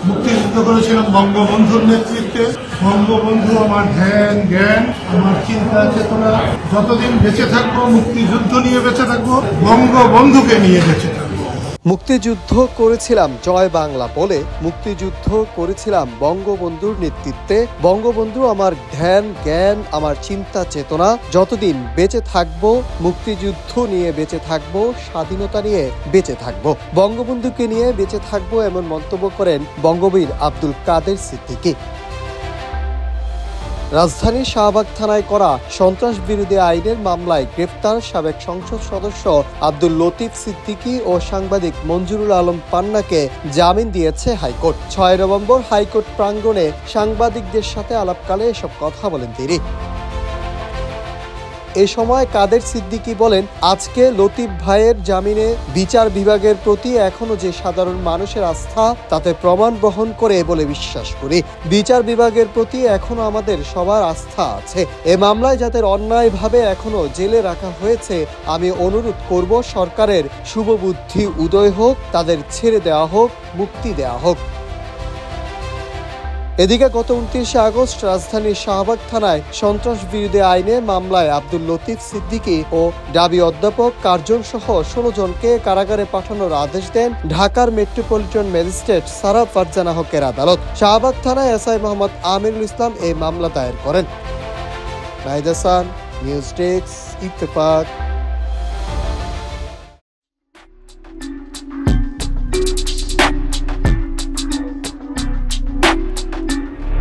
মুক্তিযুদ্ধ করেছিলাম বঙ্গবন্ধুর নেতৃত্বে। বঙ্গবন্ধু আমার ধ্যান জ্ঞান, আমার চিন্তা চেতনা। যতদিন বেঁচে থাকবো মুক্তিযুদ্ধ নিয়ে বেঁচে থাকবো, বঙ্গবন্ধুকে নিয়ে বেঁচে থাকবো। মুক্তিযুদ্ধ করেছিলাম জয় বাংলা বলে, মুক্তিযুদ্ধ করেছিলাম বঙ্গবন্ধুর নেতৃত্বে। বঙ্গবন্ধু আমার ধ্যান জ্ঞান, আমার চিন্তা চেতনা। যতদিন বেঁচে থাকবো মুক্তিযুদ্ধ নিয়ে বেঁচে থাকবো, স্বাধীনতা নিয়ে বেঁচে থাকবো, বঙ্গবন্ধুকে নিয়ে বেঁচে থাকবো, এমন মন্তব্য করেন বঙ্গবীর আব্দুল কাদের সিদ্দিকী। রাজধানীর শাহবাগ থানায় করা সন্ত্রাস বিরোধী আইনের মামলায় গ্রেফতার সাবেক সংসদ সদস্য আব্দুল লতিফ সিদ্দিকী ও সাংবাদিক মঞ্জুরুল আলম পান্নাকে জামিন দিয়েছে হাইকোর্ট। ৬ নভেম্বর হাইকোর্ট প্রাঙ্গণে সাংবাদিকদের সাথে আলাপকালে এসব কথা বলেন তিনি। এ সময় কাদের সিদ্দিকী বলেন, আজকে লতিফ ভাইয়ের জামিনে বিচার বিভাগের প্রতি এখনো যে সাধারণ মানুষের আস্থা, তাতে প্রমাণ বহন করে বলে বিশ্বাস করি। বিচার বিভাগের প্রতি এখনো আমাদের সবার আস্থা আছে। এ মামলায় যাদের অন্যায়ভাবে এখনো জেলে রাখা হয়েছে, আমি অনুরোধ করব সরকারের শুভবুদ্ধি উদয় হোক, তাদের ছেড়ে দেওয়া হোক, মুক্তি দেওয়া হোক। এদিকে গত ২৯ আগস্ট রাজধানীর শাহবাগ থানায় সন্ত্রাস বিরোধী আইনে মামলায় আব্দুল লতিফ সিদ্দিকী ও ডাবি অধ্যাপক কার্জন সহ ১৬ জনকে কারাগারে পাঠানোর আদেশ দেন ঢাকার মেট্রোপলিটন ম্যাজিস্ট্রেট সারা ফারজানা হকের আদালত। শাহবাগ থানায় এসআই মোহাম্মদ আমিরুল ইসলাম এই মামলা দায়ের করেন। Nahid Hasan, news desk, Ittefaq.